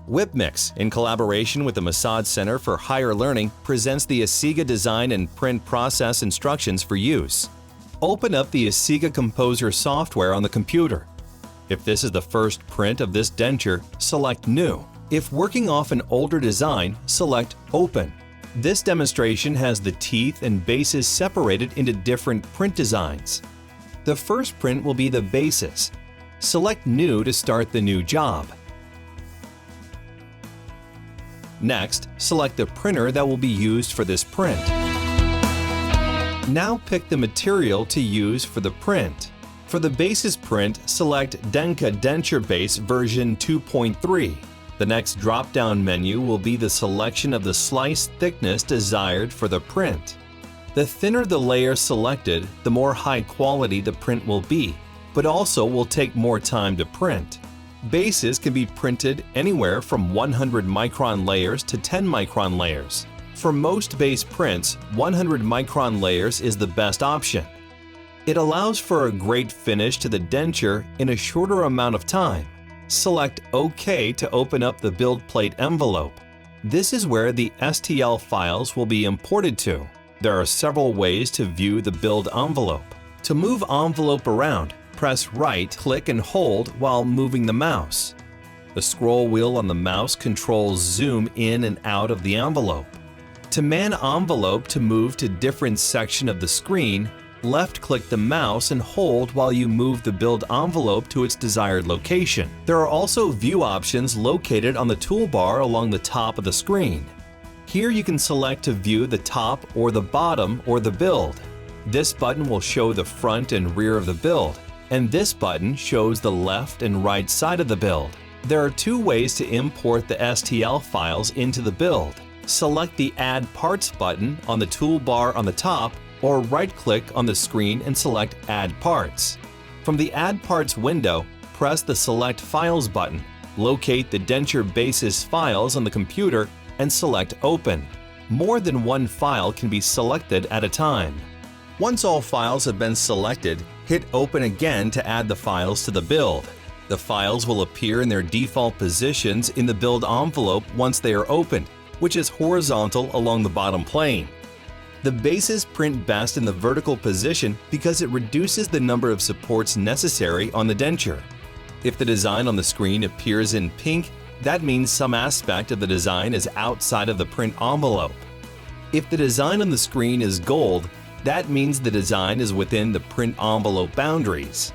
WhipMix, in collaboration with the Massad Center for Higher Learning, presents the Asiga design and print process instructions for use. Open up the Asiga Composer software on the computer. If this is the first print of this denture, select New. If working off an older design, select Open. This demonstration has the teeth and bases separated into different print designs. The first print will be the bases. Select New to start the new job. Next, select the printer that will be used for this print. Now pick the material to use for the print. For the bases print, select Denture Base version 2.3. The next drop-down menu will be the selection of the slice thickness desired for the print. The thinner the layer selected, the more high quality the print will be, but also will take more time to print. Bases can be printed anywhere from 100 micron layers to 10 micron layers. For most base prints, 100 micron layers is the best option. It allows for a great finish to the denture in a shorter amount of time. Select OK to open up the build plate envelope. This is where the STL files will be imported to. There are several ways to view the build envelope. To move envelope around, press right, click and hold while moving the mouse. The scroll wheel on the mouse controls zoom in and out of the envelope. To man envelope to move to different section of the screen, left-click the mouse and hold while you move the build envelope to its desired location. There are also view options located on the toolbar along the top of the screen. Here you can select to view the top or the bottom or the build. This button will show the front and rear of the build, and this button shows the left and right side of the build. There are two ways to import the STL files into the build. Select the Add Parts button on the toolbar on the top, or right-click on the screen and select Add Parts. From the Add Parts window, press the Select Files button, locate the denture basis files on the computer, and select Open. More than one file can be selected at a time. Once all files have been selected, hit Open again to add the files to the build. The files will appear in their default positions in the build envelope once they are opened, which is horizontal along the bottom plane. The bases print best in the vertical position because it reduces the number of supports necessary on the denture. If the design on the screen appears in pink, that means some aspect of the design is outside of the print envelope. If the design on the screen is gold, that means the design is within the print envelope boundaries.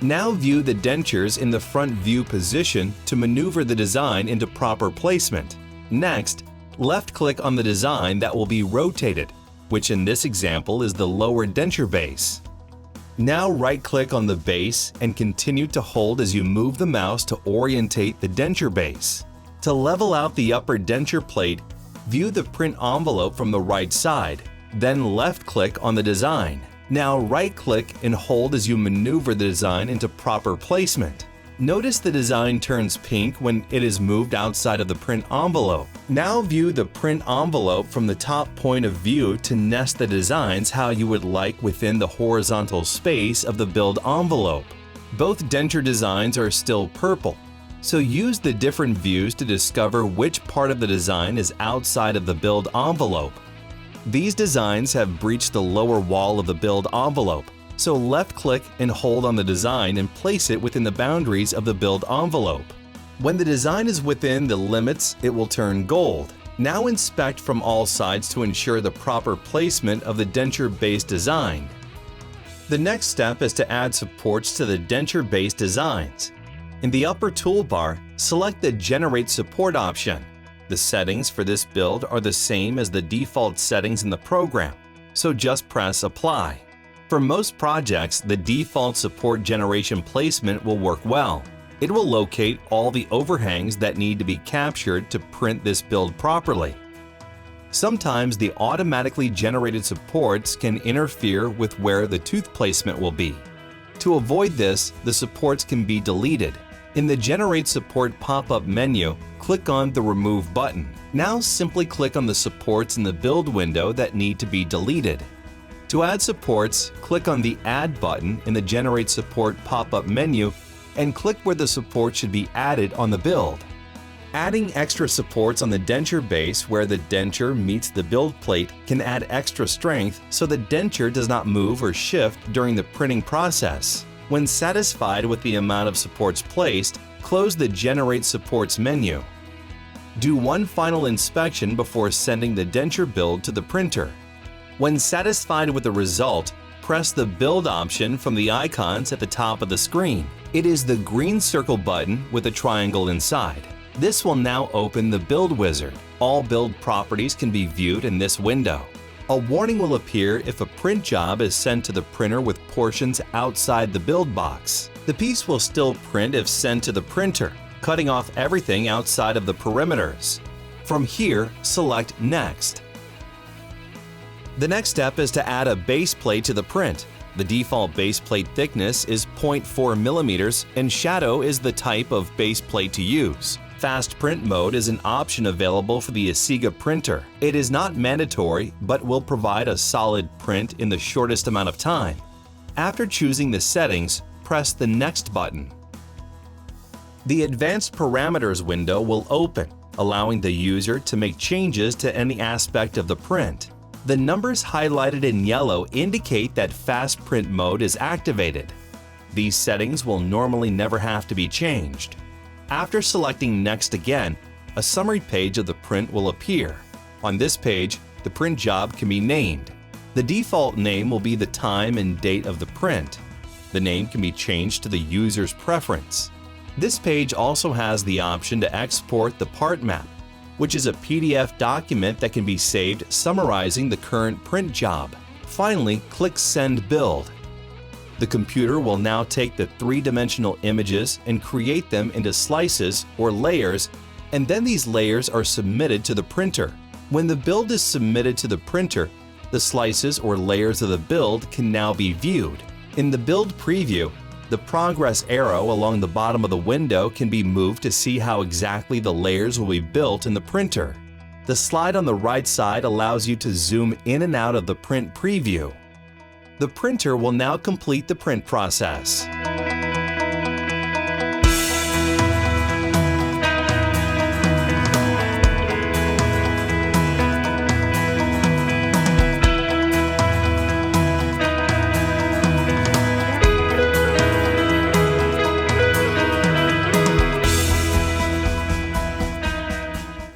Now view the dentures in the front view position to maneuver the design into proper placement. Next, left-click on the design that will be rotated, which in this example is the lower denture base. Now right-click on the base and continue to hold as you move the mouse to orientate the denture base. To level out the upper denture plate, view the print envelope from the right side, then left-click on the design. Now right-click and hold as you maneuver the design into proper placement. Notice the design turns pink when it is moved outside of the print envelope. Now view the print envelope from the top point of view to nest the designs how you would like within the horizontal space of the build envelope. Both denture designs are still purple, so use the different views to discover which part of the design is outside of the build envelope. These designs have breached the lower wall of the build envelope, so left-click and hold on the design and place it within the boundaries of the build envelope. When the design is within the limits, it will turn gold. Now inspect from all sides to ensure the proper placement of the denture-based design. The next step is to add supports to the denture-based designs. In the upper toolbar, select the Generate Support option. The settings for this build are the same as the default settings in the program, so just press Apply. For most projects, the default support generation placement will work well. It will locate all the overhangs that need to be captured to print this build properly. Sometimes the automatically generated supports can interfere with where the tooth placement will be. To avoid this, the supports can be deleted. In the Generate Support pop-up menu, click on the Remove button. Now simply click on the supports in the build window that need to be deleted. To add supports, click on the Add button in the Generate Support pop-up menu and click where the support should be added on the build. Adding extra supports on the denture base where the denture meets the build plate can add extra strength so the denture does not move or shift during the printing process. When satisfied with the amount of supports placed, close the Generate Supports menu. Do one final inspection before sending the denture build to the printer. When satisfied with the result, press the Build option from the icons at the top of the screen. It is the green circle button with a triangle inside. This will now open the Build wizard. All build properties can be viewed in this window. A warning will appear if a print job is sent to the printer with portions outside the build box. The piece will still print if sent to the printer, cutting off everything outside of the perimeters. From here, select Next. The next step is to add a base plate to the print. The default base plate thickness is 0.4 mm and shadow is the type of base plate to use. Fast print mode is an option available for the Asiga printer. It is not mandatory but will provide a solid print in the shortest amount of time. After choosing the settings, press the Next button. The Advanced Parameters window will open, allowing the user to make changes to any aspect of the print. The numbers highlighted in yellow indicate that fast print mode is activated. These settings will normally never have to be changed. After selecting Next again, a summary page of the print will appear. On this page, the print job can be named. The default name will be the time and date of the print. The name can be changed to the user's preference. This page also has the option to export the part map, which is a PDF document that can be saved summarizing the current print job. Finally, click Send Build. The computer will now take the three-dimensional images and create them into slices or layers, and then these layers are submitted to the printer. When the build is submitted to the printer, the slices or layers of the build can now be viewed. In the build preview, the progress arrow along the bottom of the window can be moved to see how exactly the layers will be built in the printer. The slide on the right side allows you to zoom in and out of the print preview. The printer will now complete the print process.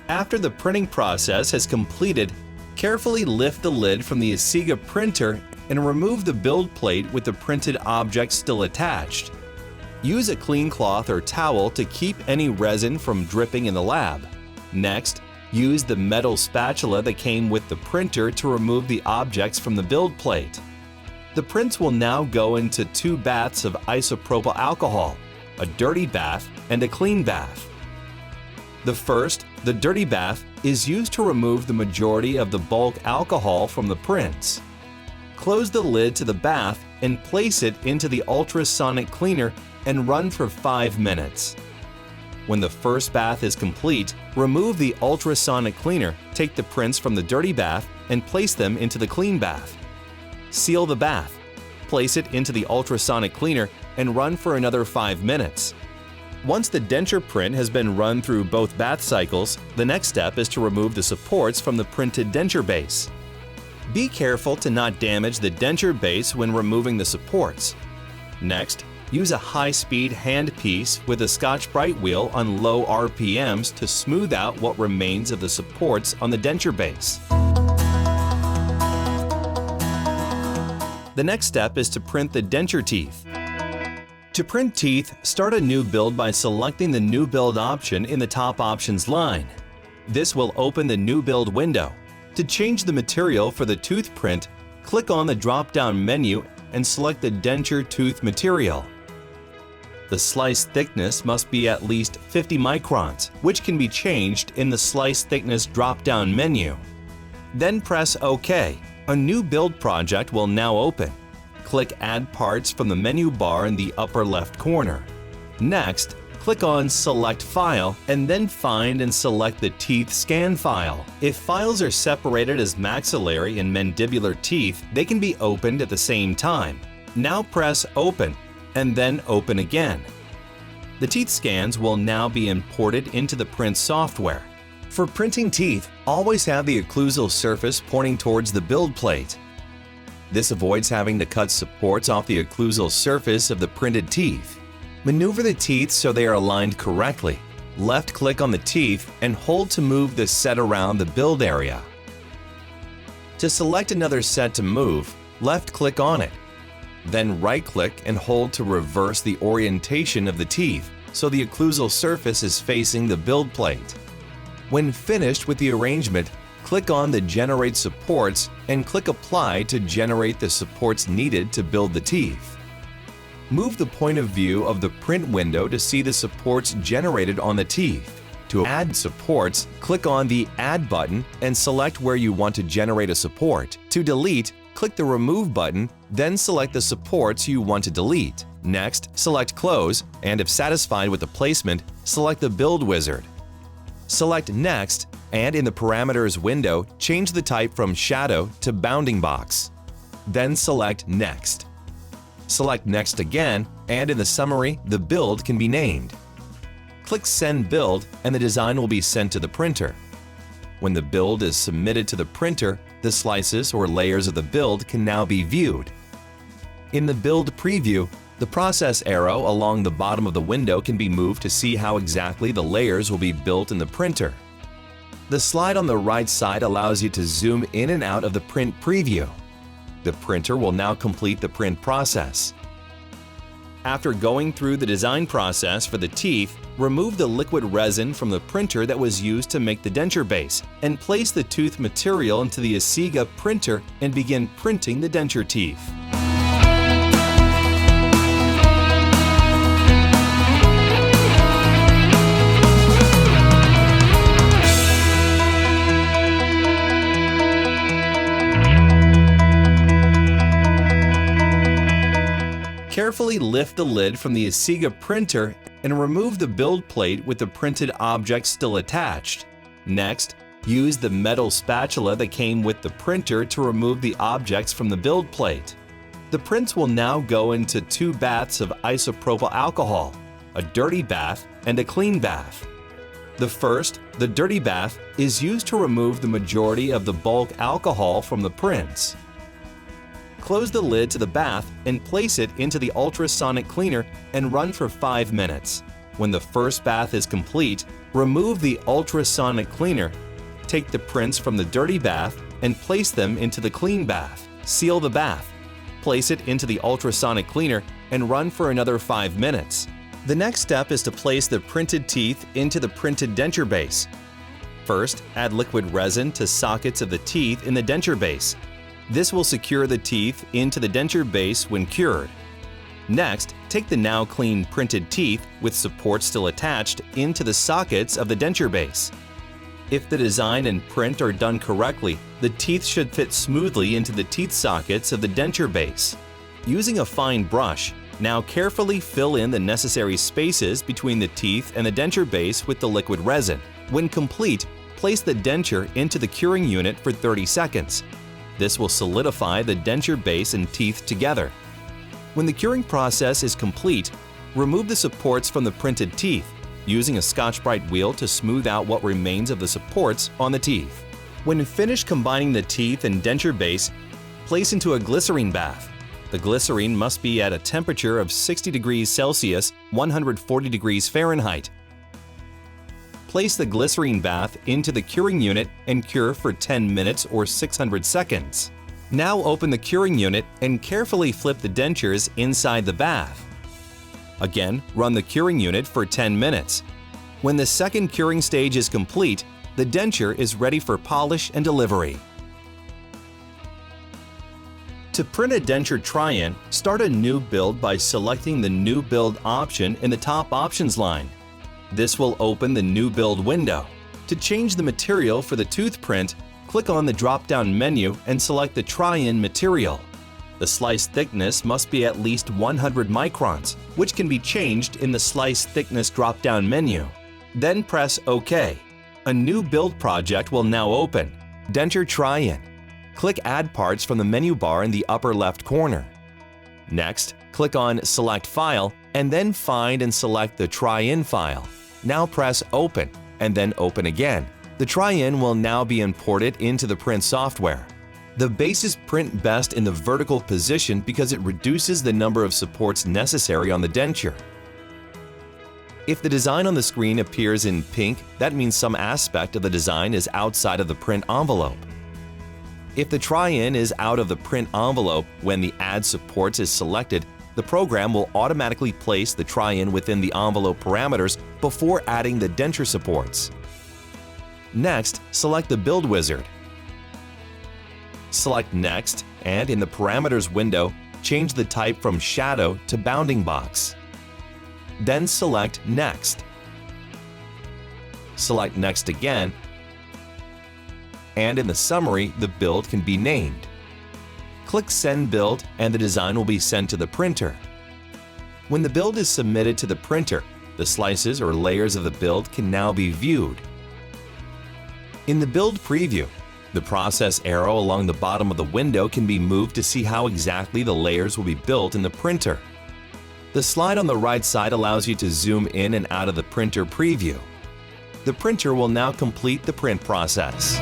After the printing process has completed, carefully lift the lid from the Asiga printer and remove the build plate with the printed object still attached. Use a clean cloth or towel to keep any resin from dripping in the lab. Next, use the metal spatula that came with the printer to remove the objects from the build plate. The prints will now go into 2 baths of isopropyl alcohol, a dirty bath and a clean bath. The first, the dirty bath, is used to remove the majority of the bulk alcohol from the prints. Close the lid to the bath and place it into the ultrasonic cleaner and run for 5 minutes. When the first bath is complete, remove the ultrasonic cleaner, take the prints from the dirty bath and place them into the clean bath. Seal the bath, place it into the ultrasonic cleaner and run for another 5 minutes. Once the denture print has been run through both bath cycles, the next step is to remove the supports from the printed denture base. Be careful to not damage the denture base when removing the supports. Next, use a high-speed hand piece with a Scotch-Brite wheel on low RPMs to smooth out what remains of the supports on the denture base. The next step is to print the denture teeth. To print teeth, start a new build by selecting the New Build option in the top options line. This will open the New Build window. To change the material for the tooth print, click on the drop-down menu and select the denture tooth material. The slice thickness must be at least 50 microns, which can be changed in the Slice Thickness drop-down menu. Then press OK. A new build project will now open. Click Add Parts from the menu bar in the upper left corner. Next, click on Select File and then find and select the teeth scan file. If files are separated as maxillary and mandibular teeth, they can be opened at the same time. Now press Open and then Open again. The teeth scans will now be imported into the print software. For printing teeth, always have the occlusal surface pointing towards the build plate. This avoids having to cut supports off the occlusal surface of the printed teeth. Maneuver the teeth so they are aligned correctly. Left-click on the teeth and hold to move the set around the build area. To select another set to move, left-click on it. Then right-click and hold to reverse the orientation of the teeth so the occlusal surface is facing the build plate. When finished with the arrangement, click on the Generate Supports and click Apply to generate the supports needed to build the teeth. Move the point of view of the print window to see the supports generated on the teeth. To add supports, click on the Add button and select where you want to generate a support. To delete, click the Remove button, then select the supports you want to delete. Next, select Close, and if satisfied with the placement, select the Build Wizard. Select Next, and in the Parameters window, change the type from Shadow to Bounding Box. Then select Next. Select Next again, and in the summary, the build can be named. Click Send Build, and the design will be sent to the printer. When the build is submitted to the printer, the slices or layers of the build can now be viewed. In the Build Preview, the process arrow along the bottom of the window can be moved to see how exactly the layers will be built in the printer. The slide on the right side allows you to zoom in and out of the print preview. The printer will now complete the print process. After going through the design process for the teeth, remove the liquid resin from the printer that was used to make the denture base and place the tooth material into the Asiga printer and begin printing the denture teeth. Carefully lift the lid from the Asiga printer and remove the build plate with the printed object still attached. Next, use the metal spatula that came with the printer to remove the objects from the build plate. The prints will now go into 2 baths of isopropyl alcohol, a dirty bath and a clean bath. The first, the dirty bath, is used to remove the majority of the bulk alcohol from the prints. Close the lid to the bath and place it into the ultrasonic cleaner and run for 5 minutes. When the first bath is complete, remove the ultrasonic cleaner. Take the prints from the dirty bath and place them into the clean bath. Seal the bath. Place it into the ultrasonic cleaner and run for another 5 minutes. The next step is to place the printed teeth into the printed denture base. First, add liquid resin to sockets of the teeth in the denture base. This will secure the teeth into the denture base when cured. Next, take the now clean printed teeth with supports still attached into the sockets of the denture base. If the design and print are done correctly, the teeth should fit smoothly into the teeth sockets of the denture base. Using a fine brush, now carefully fill in the necessary spaces between the teeth and the denture base with the liquid resin. When complete, place the denture into the curing unit for 30 seconds. This will solidify the denture base and teeth together. When the curing process is complete, remove the supports from the printed teeth, using a Scotch-Brite wheel to smooth out what remains of the supports on the teeth. When finished combining the teeth and denture base, place into a glycerine bath. The glycerine must be at a temperature of 60 degrees Celsius, 140 degrees Fahrenheit. Place the glycerine bath into the curing unit and cure for 10 minutes or 600 seconds. Now open the curing unit and carefully flip the dentures inside the bath. Again, run the curing unit for 10 minutes. When the second curing stage is complete, the denture is ready for polish and delivery. To print a denture try-in, start a new build by selecting the New Build option in the top options line. This will open the New Build window. To change the material for the tooth print, click on the drop-down menu and select the try-in material. The slice thickness must be at least 100 microns, which can be changed in the Slice Thickness drop-down menu. Then press OK. A new build project will now open. Denture Try-In. Click Add Parts from the menu bar in the upper left corner. Next, click on Select File and then find and select the try-in file. Now press Open, and then Open again. The try-in will now be imported into the print software. The bases print best in the vertical position because it reduces the number of supports necessary on the denture. If the design on the screen appears in pink, that means some aspect of the design is outside of the print envelope. If the try-in is out of the print envelope when the Add Supports is selected, the program will automatically place the try-in within the envelope parameters before adding the denture supports. Next, select the Build Wizard. Select Next, and in the Parameters window, change the type from Shadow to Bounding Box. Then select Next. Select Next again, and in the summary, the build can be named. Click Send Build, and the design will be sent to the printer. When the build is submitted to the printer, the slices or layers of the build can now be viewed. In the Build Preview, the process arrow along the bottom of the window can be moved to see how exactly the layers will be built in the printer. The slide on the right side allows you to zoom in and out of the printer preview. The printer will now complete the print process.